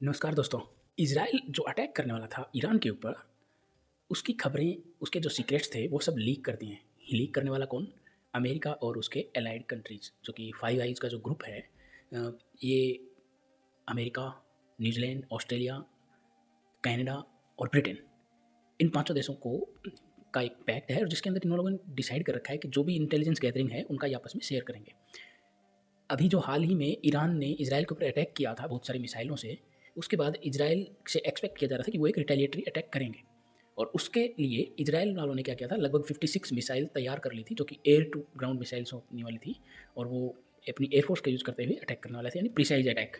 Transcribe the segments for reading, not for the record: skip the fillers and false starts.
नमस्कार दोस्तों। इज़राइल जो अटैक करने वाला था ईरान के ऊपर, उसकी खबरें, उसके जो सीक्रेट्स थे वो सब लीक कर दिए हैं। लीक करने वाला कौन? अमेरिका और उसके एलाइड कंट्रीज़, जो कि फाइव आइज़ का जो ग्रुप है। ये अमेरिका, न्यूजीलैंड, ऑस्ट्रेलिया, कनाडा और ब्रिटेन, इन पाँचों देशों को का एक पैक्ट है, और जिसके अंदर इन लोगों ने डिसाइड कर रखा है कि जो भी इंटेलिजेंस गैदरिंग है उनका ये आपस में शेयर करेंगे। अभी जो हाल ही में ईरान ने इज़राइल के ऊपर अटैक किया था बहुत सारी मिसाइलों से, उसके बाद इज़राइल से एक्सपेक्ट किया जा रहा था कि वो एक रिटेलिएटरी अटैक करेंगे। और उसके लिए इज़राइल वालों ने क्या किया था, लगभग 56 मिसाइल तैयार कर ली थी, जो कि एयर टू ग्राउंड मिसाइल्स होने वाली थी। और वो अपनी एयरफोर्स का यूज़ करते हुए अटैक करने वाले थे, यानी प्रिसाइज अटैक।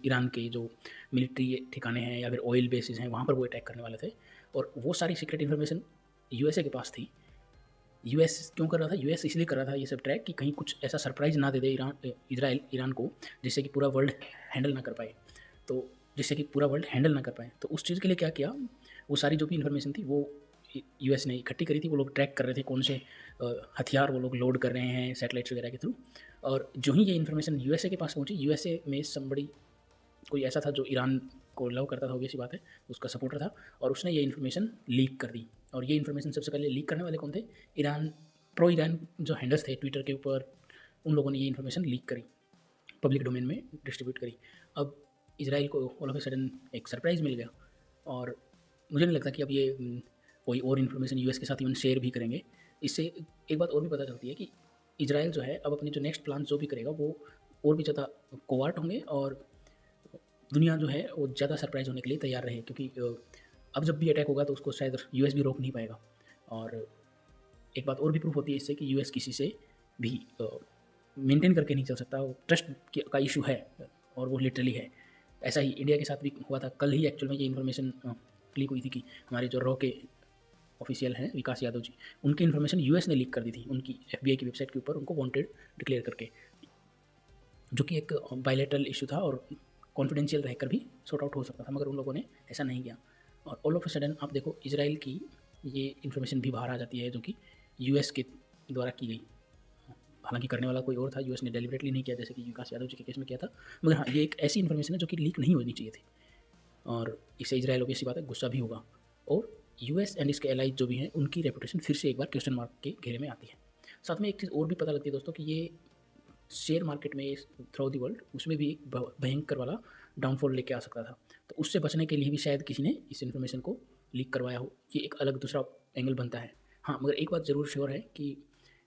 ईरान के जो मिलिट्री ठिकाने हैं या फिर ऑयल बेसिस हैं, वहाँ पर वो अटैक करने वाले थे। और वो सारी सीक्रेट इन्फॉर्मेशन यूएसए के पास थी। यूएस क्यों कर रहा था? यूएस इसलिए कर रहा था ये सब ट्रैक कि कहीं कुछ ऐसा सरप्राइज़ ना दे दे इज़राइल ईरान को, जिससे कि पूरा वर्ल्ड हैंडल ना कर पाए। तो जिससे कि पूरा वर्ल्ड हैंडल ना कर पाए, तो उस चीज़ के लिए क्या किया, वो सारी जो भी इन्फॉर्मेशन थी वो यूएस ने इकट्ठी करी थी। वो लोग ट्रैक कर रहे थे कौन से हथियार वो लोग लोड कर रहे हैं सैटेलाइट्स वगैरह के थ्रू। और जो ही ये इन्फॉर्मेशन यूएसए के पास पहुंची, यूएसए में समबड़ी कोई ऐसा था जो ईरान को लव करता था, ऑब्वियस सी बात है, उसका सपोर्टर था, और उसने ये इन्फॉर्मेशन लीक कर दी। और ये इन्फॉर्मेशन सबसे पहले लीक करने वाले कौन थे? ईरान, प्रो ईरान जो हैंडल्स थे ट्विटर के ऊपर, उन लोगों ने ये इन्फॉर्मेशन लीक करी, पब्लिक डोमेन में डिस्ट्रीब्यूट करी। अब इसराइल को ऑल ऑफ ए सडन एक सरप्राइज़ मिल गया, और मुझे नहीं लगता कि अब ये कोई और इन्फॉर्मेशन यूएस के साथ इवन शेयर भी करेंगे। इससे एक बात और भी पता चलती है कि इसराइल जो है अब अपने जो नेक्स्ट प्लान जो भी करेगा वो और भी ज़्यादा कोवार्ट होंगे, और दुनिया जो है वो ज़्यादा सरप्राइज़ होने के लिए तैयार रहे, क्योंकि अब जब भी अटैक होगा तो उसको शायद यूएस भी रोक नहीं पाएगा। और एक बात और भी प्रूफ होती है इससे कि यूएस किसी से भी मेंटेन करके नहीं चल सकता, वो ट्रस्ट का इशू है, और वो लिटरली है। ऐसा ही इंडिया के साथ भी हुआ था। कल ही एक्चुअल में ये इन्फॉर्मेशन लीक हुई थी कि हमारे जो रॉ के ऑफिशियल हैं विकास यादव जी, उनकी इन्फॉर्मेशन यूएस ने लीक कर दी थी उनकी एफबीआई की वेबसाइट के ऊपर, उनको वांटेड डिक्लेयर करके, जो कि एक बायलैटरल इशू था और कॉन्फिडेंशियल रहकर भी सॉर्ट आउट हो सकता था, मगर उन लोगों ने ऐसा नहीं किया। और ऑल ऑफ अ सडन आप देखो इसराइल की ये इन्फॉर्मेशन भी बाहर आ जाती है, जो कि यूएस के द्वारा की गई। हालांकि करने वाला कोई और था, यूएस ने डेलिबरेटली नहीं किया जैसे कि विकास यादव जी के केस में किया था, मगर हाँ, ये एक ऐसी इन्फॉर्मेशन है जो कि लीक नहीं होनी चाहिए थी। और इससे इसराइल ऑब्वियस बात है गुस्सा भी होगा, और यूएस एंड इसके एलाइज जो भी हैं उनकी रेपुटेशन फिर से एक बार क्वेश्चन मार्क के घेरे में आती है। साथ में एक चीज़ और भी पता लगती है दोस्तों कि ये शेयर मार्केट में थ्रू द वर्ल्ड उसमें भी एक भयंकर वाला डाउनफॉल लेके आ सकता था। तो उससे बचने के लिए भी शायद किसी ने इस इन्फॉर्मेशन को लीक करवाया हो, ये एक अलग दूसरा एंगल बनता है। हाँ, मगर एक बात ज़रूर श्योर है कि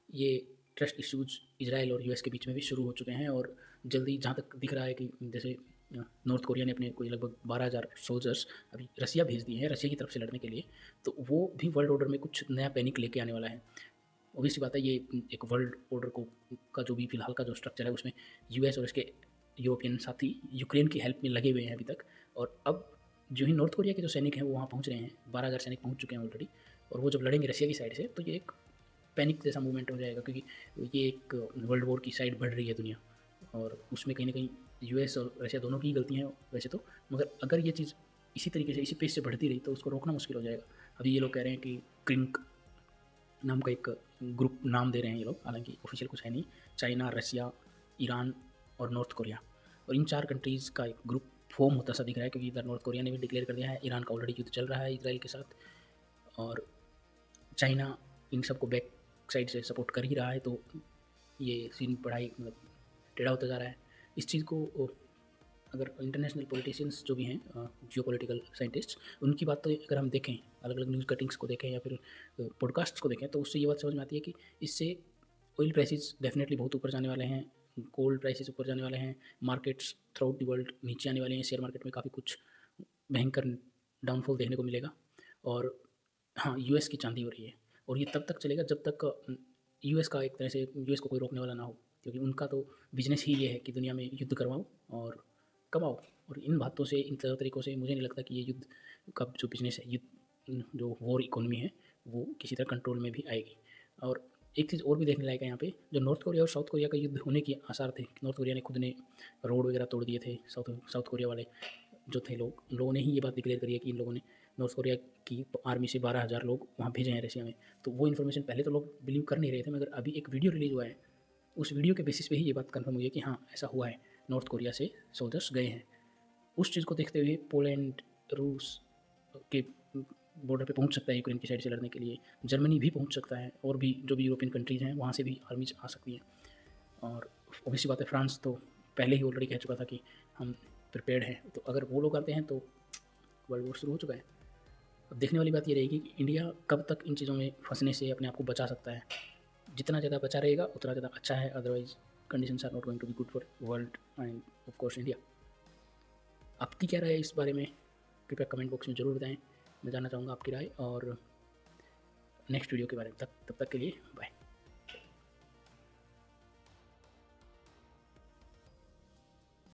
ये ट्रस्ट इश्यूज इसराइल और यूएस के बीच में भी शुरू हो चुके हैं, और जल्दी जहाँ तक दिख रहा है कि जैसे नॉर्थ कोरिया ने अपने कोई लगभग 12,000 सोल्जर्स अभी रसिया भेज दिए हैं रसिया की तरफ से लड़ने के लिए, तो वो भी वर्ल्ड ऑर्डर में कुछ नया पैनिक लेके आने वाला है। ऑब्वियसली बात है, ये एक वर्ल्ड ऑर्डर को का जो भी फिलहाल का जो स्ट्रक्चर है उसमें यूएस और इसके यूरोपियन साथी यूक्रेन की हेल्प में लगे हुए हैं अभी तक। और अब जो ही नॉर्थ कोरिया के जो सैनिक हैं वो वहाँ पहुँच रहे हैं, 12,000 सैनिक पहुँच चुके हैं ऑलरेडी, और वो जब लड़ेंगे रसिया की साइड से तो ये एक पैनिक जैसा मूवमेंट हो जाएगा, क्योंकि ये एक वर्ल्ड वॉर की साइड बढ़ रही है दुनिया, और उसमें कहीं ना कहीं यूएस और रशिया दोनों की गलती हैं वैसे तो, मगर अगर ये चीज़ इसी तरीके से इसी पेस से बढ़ती रही तो उसको रोकना मुश्किल हो जाएगा। अभी ये लोग कह रहे हैं कि क्रिंक नाम का एक ग्रुप नाम दे रहे हैं ये लोग, हालांकि ऑफिशियल कुछ है नहीं। चाइना, रसिया, ईरान और नॉर्थ कोरिया, और इन चार कंट्रीज़ का एक ग्रुप फॉर्म होता सा दिख रहा है, क्योंकि इधर नॉर्थ कोरिया ने भी डिक्लेयर कर दिया है, ईरान का ऑलरेडी युद्ध चल रहा है इसराइल के साथ, और चाइना इन सबको बैक साइड से सपोर्ट कर ही रहा है। तो ये सीन पढ़ाई मतलब टेढ़ा होता जा रहा है। इस चीज़ को अगर इंटरनेशनल पॉलिटिशियंस जो भी हैं, जियो पॉलिटिकल साइंटिस्ट, उनकी बात तो अगर हम देखें, अलग अलग न्यूज़ कटिंग्स को देखें या फिर पॉडकास्ट्स को देखें, तो उससे ये बात समझ में आती है कि इससे ऑयल प्राइसेस डेफिनेटली बहुत ऊपर जाने वाले हैं, गोल्ड प्राइसेस ऊपर जाने वाले हैं, markets through out the world नीचे आने वाले हैं, शेयर मार्केट में काफ़ी कुछ भयंकर डाउनफॉल देखने को मिलेगा। और हाँ, यूएस की चांदी हो रही है, और ये तब तक चलेगा जब तक यूएस का एक तरह से यूएस को कोई रोकने वाला ना हो, क्योंकि उनका तो बिजनेस ही ये है कि दुनिया में युद्ध करवाओ और कमाओ। और इन बातों से, इन तरीक़ों से मुझे नहीं लगता कि ये युद्ध का जो बिजनेस है, युद्ध जो वॉर इकोनॉमी है, वो किसी तरह कंट्रोल में भी आएगी। और एक चीज़ और भी देखने लायक है यहाँ पे, जो नॉर्थ कोरिया और साउथ कोरिया का युद्ध होने के आसार थे। नॉर्थ कोरिया ने खुद ने रोड वगैरह तोड़ दिए थे, साउथ कोरिया वाले जो थे लोग, उन लोगों ने ही ये बात डिक्लेयर करी है कि इन लोगों ने नॉर्थ कोरिया की आर्मी से 12,000 लोग वहाँ भेजे हैं रशिया में। तो वो इन्फॉर्मेशन पहले तो लोग बिलीव कर नहीं रहे थे, मगर अभी एक वीडियो रिलीज़ हुआ है, उस वीडियो के बेसिस पे ही ये बात कंफर्म हुई है कि हाँ, ऐसा हुआ है, नॉर्थ कोरिया से सोल्जर्स गए हैं। उस चीज़ को देखते हुए पोलैंड, रूस के बॉर्डर पे पहुंच सकता है यूक्रेन की साइड से लड़ने के लिए, जर्मनी भी पहुंच सकता है, और भी जो भी यूरोपियन कंट्रीज़ हैं वहाँ से भी आर्मीज आ सकती हैं। और ऑब्वियसली बात है, फ्रांस तो पहले ही ऑलरेडी कह चुका था कि हम प्रिपेयर्ड हैं, तो अगर वो लोग आते हैं तो वर्ल्ड वॉर शुरू हो चुका है। अब देखने वाली बात ये रहेगी कि इंडिया कब तक इन चीज़ों में फंसने से अपने आप को बचा सकता है। जितना ज़्यादा बचा रहेगा उतना ज़्यादा अच्छा है, otherwise conditions are not going to be good for world and of course India. आपकी क्या राय है इस बारे में, कृपया कमेंट बॉक्स में ज़रूर बताएं, मैं जानना चाहूँगा आपकी राय। और नेक्स्ट वीडियो के बारे में तब तक के लिए बाय।